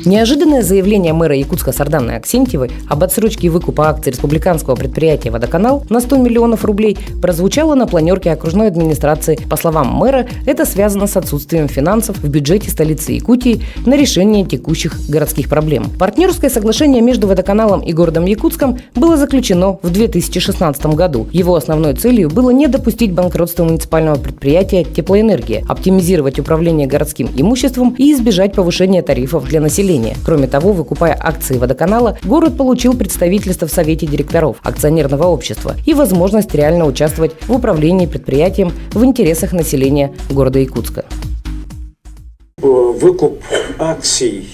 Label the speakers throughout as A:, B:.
A: Неожиданное заявление мэра Якутска Сарданны Аксентьевой об отсрочке выкупа акций республиканского предприятия «Водоканал» на 100 миллионов рублей прозвучало на планерке окружной администрации. По словам мэра, это связано с отсутствием финансов в бюджете столицы Якутии на решение текущих городских проблем. Партнерское соглашение между «Водоканалом» и городом Якутском было заключено в 2016 году. Его основной целью было не допустить банкротства муниципального предприятия «Теплоэнергия», оптимизировать управление городским имуществом и избежать повышения тарифов для населения. Кроме того, выкупая акции «Водоканала», город получил представительство в Совете директоров акционерного общества и возможность реально участвовать в управлении предприятием в интересах населения города Якутска.
B: Выкуп акций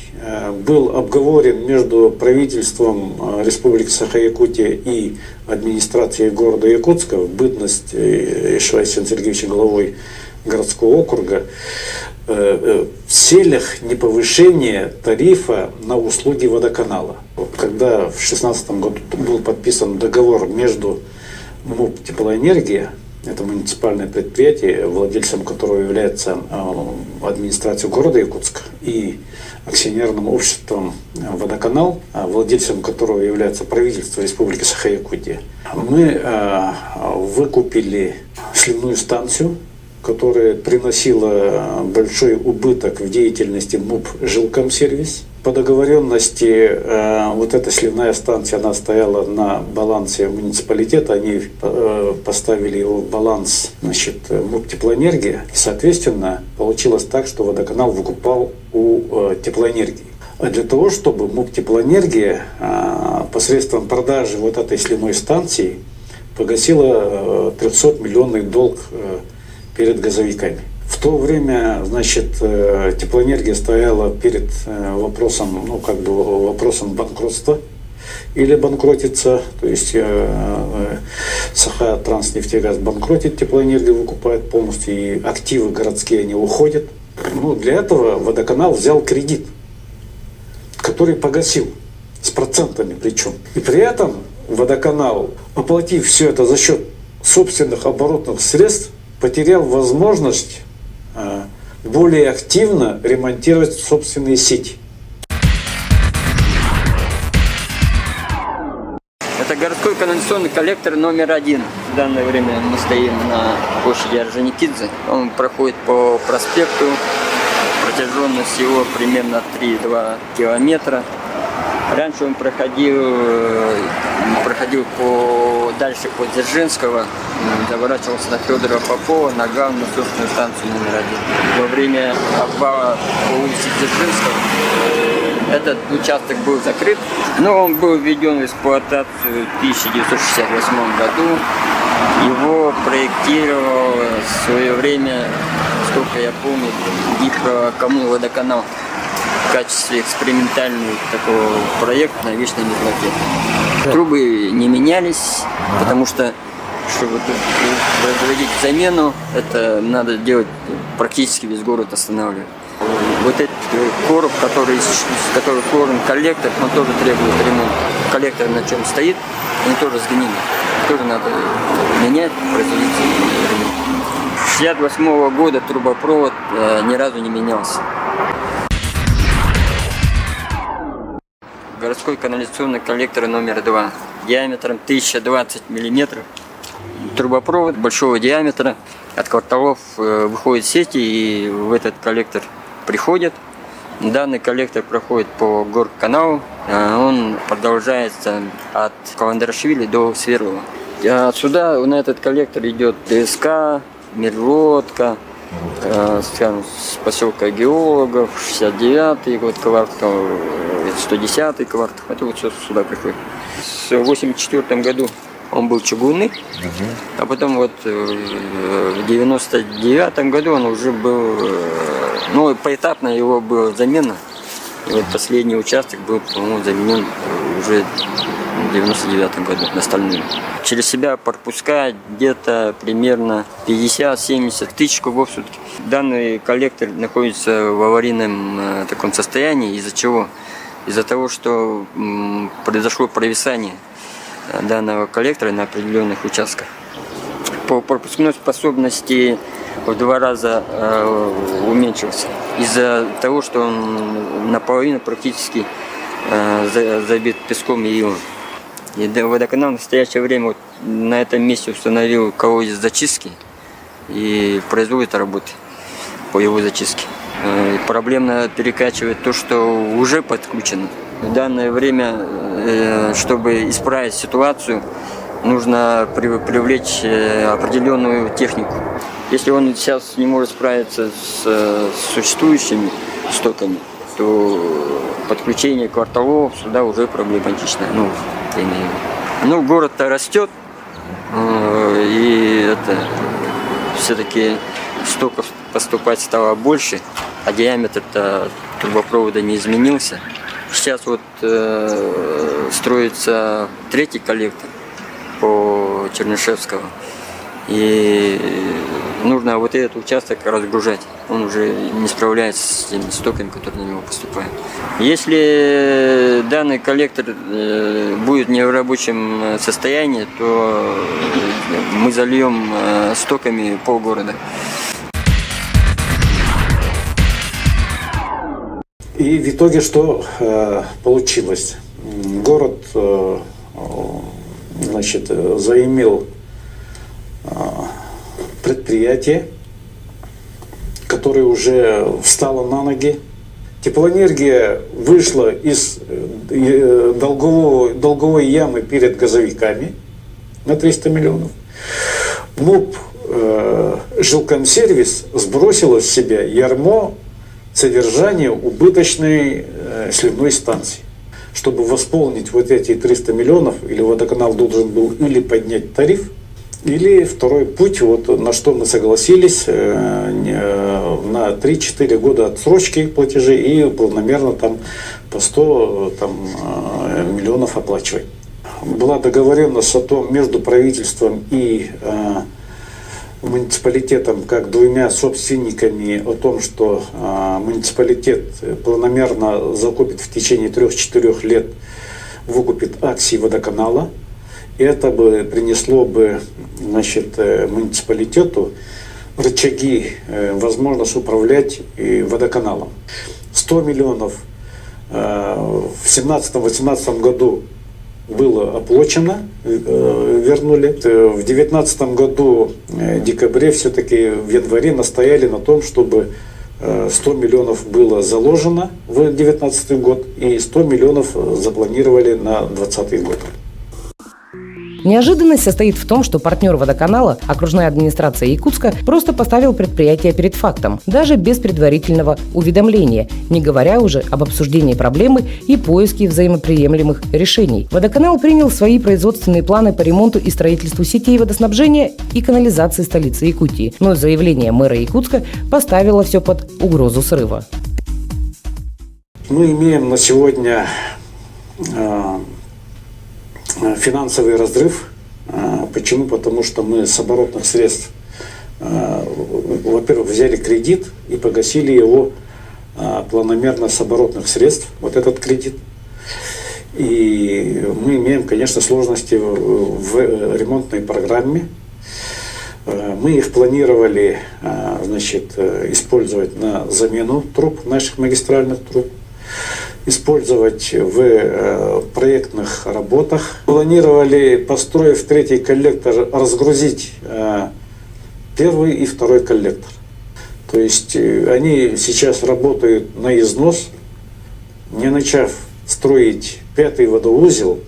B: был обговорен между правительством Республики Саха-Якутия и администрацией города Якутска в бытность Ишвайсена Сергеевича главой городского округа в целях неповышения тарифа на услуги водоканала. Когда в 2016 году был подписан договор между МУП «Теплоэнергия», это муниципальное предприятие, владельцем которого является администрация города Якутска, и акционерным обществом «Водоканал», владельцем которого является правительство Республики Саха-Якутия, мы выкупили сливную станцию, которая приносила большой убыток в деятельности МУП «Жилкомсервис». По договоренности вот эта сливная станция, она стояла на балансе муниципалитета, они поставили его в баланс, МУП «Теплоэнергия». И, соответственно, получилось так, что водоканал выкупал у Теплоэнергии. А для того, чтобы МУП «Теплоэнергия» посредством продажи вот этой сливной станции погасила 300-миллионный долг перед газовиками. В то время, Теплоэнергия стояла перед вопросом, вопросом банкротства или банкротиться, то есть Саха-Транснефтегаз банкротит, Теплоэнергия выкупает полностью, и активы городские они уходят. Для этого водоканал взял кредит, который погасил с процентами причем. И при этом водоканал, оплатив все это за счет собственных оборотных средств, потерял возможность более активно ремонтировать собственные сети.
C: Это городской канализационный коллектор номер 1. В данное время мы стоим на площади Орджоникидзе. Он проходит по проспекту. Протяженность его примерно 3,2 километра. Раньше он проходил дальше по Дзержинского, заворачивался на Федора Попова, на главную насосную станцию номер 1. Во время обвала по улице Дзержинского этот участок был закрыт, но он был введен в эксплуатацию в 1968 году. Его проектировал в свое время, сколько я помню, Гидрокоммунводоканал в качестве экспериментального такого проекта на вечной мерзлоте. Трубы не менялись, потому что, чтобы производить замену, это надо делать практически весь город останавливать. Вот этот короб, который корм коллектор, он тоже требует ремонта. Коллектор на чем стоит, они тоже сгнили. Тоже надо менять, производить ремонт. С 1968 года трубопровод ни разу не менялся. Городской канализационный коллектор номер 2 диаметром 1020 мм. Трубопровод большого диаметра. От кварталов выходят сети и в этот коллектор приходят. Данный коллектор проходит по горканалу. Он продолжается от Каландарашвили до Сверлова. Отсюда на этот коллектор идет ДСК, Мерлотка, с поселка Геологов, 69-й квартал, 110-й квартал. Это вот все сюда приходит. В 1984 году он был чугунный, а потом вот в 99 году он уже был, поэтапно его была замена. И вот последний участок был, по-моему, заменен уже в 99 году на стальную. Через себя пропускает где-то примерно 50-70 тысяч кубов в сутки. Данный коллектор находится в аварийном таком состоянии. Из-за чего? Из-за того, что произошло провисание данного коллектора на определенных участках. по пропускной способности в 2 раза уменьшился. Из-за того, что он наполовину практически забит песком и илом. И водоканал в настоящее время вот на этом месте установил колодец зачистки и производит работы по его зачистке. Проблемно перекачивать то, что уже подключено. В данное время, чтобы исправить ситуацию, нужно привлечь определенную технику. Если он сейчас не может справиться с существующими стоками, то подключение кварталов сюда уже проблематично. Город-то растет, и это все-таки стоков поступать стало больше, а диаметр-то трубопровода не изменился. Сейчас вот строится 3-й коллектор по Чернышевского, и нужно вот этот участок разгружать. Он уже не справляется с теми стоками, которые на него поступают. Если данный коллектор будет не в рабочем состоянии, то мы зальем стоками полгорода.
B: И в итоге что получилось? Город заимел предприятие, которое уже встало на ноги. Теплоэнергия вышла из долговой ямы перед газовиками на 300 миллионов. МУП Жилкомсервис сбросила с себя ярмо содержания убыточной сливной станции. Чтобы восполнить вот эти 300 миллионов, или водоканал должен был или поднять тариф, или второй путь, вот на что мы согласились, на 3-4 года отсрочки платежей и планомерно там по 100 миллионов оплачивать. Была договоренность о том между правительством и муниципалитетом, как двумя собственниками, о том, что муниципалитет планомерно закупит в течение 3-4 лет, выкупит акции водоканала. И это бы принесло бы, муниципалитету рычаги, возможность управлять водоканалом. 100 миллионов в 2017-2018 году было оплачено, вернули. В 2019 году, в декабре, все-таки в январе настояли на том, чтобы 100 миллионов было заложено в 2019 год и 100 миллионов запланировали на 2020 год.
A: Неожиданность состоит в том, что партнер водоканала, окружная администрация Якутска, просто поставил предприятие перед фактом, даже без предварительного уведомления, не говоря уже об обсуждении проблемы и поиске взаимоприемлемых решений. Водоканал принял свои производственные планы по ремонту и строительству сетей водоснабжения и канализации столицы Якутии, но заявление мэра Якутска поставило все под угрозу срыва.
B: Мы имеем на сегодня финансовый разрыв. Почему? Потому что мы с оборотных средств, во-первых, взяли кредит и погасили его планомерно с оборотных средств, вот этот кредит. И мы имеем, конечно, сложности в ремонтной программе. Мы их планировали, использовать на замену труб, наших магистральных труб, использовать в проектных работах. Планировали, построив 3-й коллектор, разгрузить 1-й и 2-й коллектор. То есть они сейчас работают на износ, не начав строить 5-й водоузел,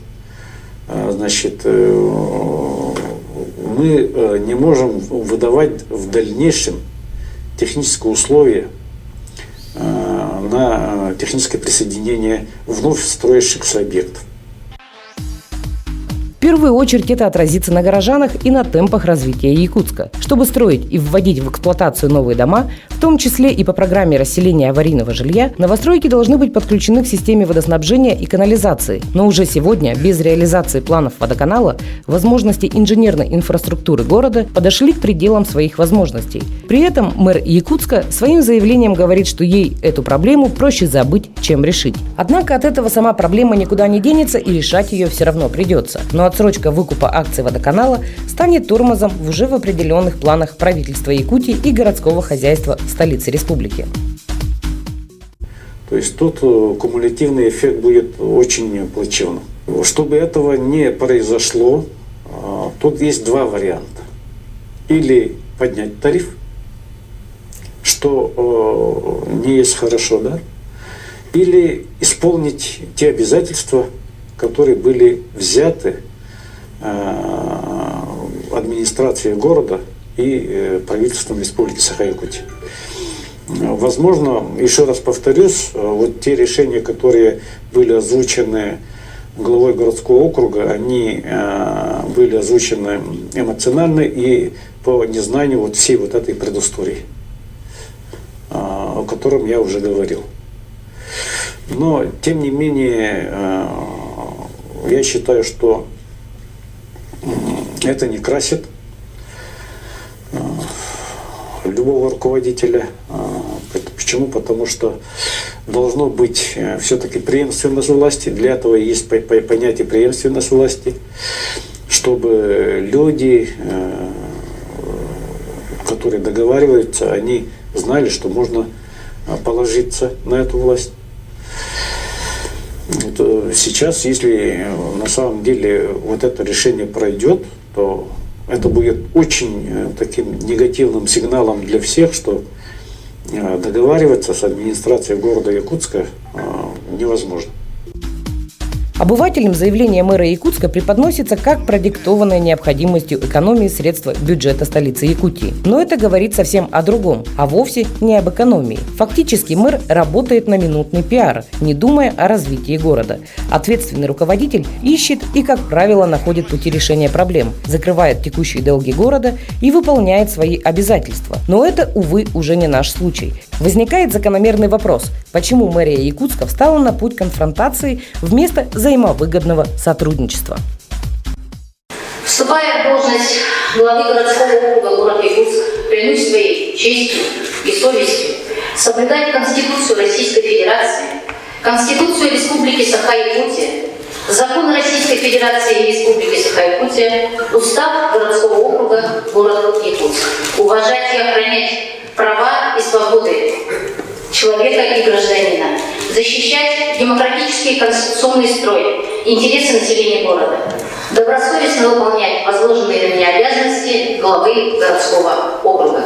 B: мы не можем выдавать в дальнейшем технические условия на техническое присоединение вновь строящихся объектов.
A: В первую очередь это отразится на горожанах и на темпах развития Якутска. Чтобы строить и вводить в эксплуатацию новые дома, в том числе и по программе расселения аварийного жилья, новостройки должны быть подключены к системе водоснабжения и канализации. Но уже сегодня, без реализации планов водоканала, возможности инженерной инфраструктуры города подошли к пределам своих возможностей. При этом мэр Якутска своим заявлением говорит, что ей эту проблему проще забыть, чем решить. Однако от этого сама проблема никуда не денется и решать ее все равно придется. Но отсрочка отсрочка выкупа акций водоканала станет тормозом в уже в определенных планах правительства Якутии и городского хозяйства столицы республики.
B: То есть тут кумулятивный эффект будет очень плачевным. Чтобы этого не произошло, тут есть два варианта. Или поднять тариф, что не есть хорошо, да? Или исполнить те обязательства, которые были взяты администрацией города и правительством Республики Саха-Якутия. Возможно, еще раз повторюсь, вот те решения, которые были озвучены главой городского округа, они были озвучены эмоционально и по незнанию вот всей вот этой предыстории, о котором я уже говорил. Но, тем не менее, я считаю, что это не красит любого руководителя. Почему? Потому что должно быть все-таки преемственность власти. Для этого есть понятие преемственность власти, чтобы люди, которые договариваются, они знали, что можно положиться на эту власть. Сейчас, если на самом деле вот это решение пройдет, то это будет очень таким негативным сигналом для всех, что договариваться с администрацией города Якутска невозможно.
A: Обывателям заявление мэра Якутска преподносится как продиктованное необходимостью экономии средства бюджета столицы Якутии. Но это говорит совсем о другом, а вовсе не об экономии. Фактически мэр работает на минутный пиар, не думая о развитии города. Ответственный руководитель ищет и, как правило, находит пути решения проблем, закрывает текущие долги города и выполняет свои обязательства. Но это, увы, уже не наш случай. Возникает закономерный вопрос, почему мэрия Якутска встала на путь конфронтации вместо взаимовыгодного сотрудничества.
D: Вступая в должность главы городского округа города Якутск, клянусь своей честью и совестью соблюдать Конституцию Российской Федерации, Конституцию Республики Саха-Якутия, законы Российской Федерации и Республики Саха-Якутия, Устав городского округа города Якутск, уважать и охранять права и свободы человека и гражданина, защищать демократический конституционный строй, интересы населения города, добросовестно выполнять возложенные на меня обязанности главы городского округа.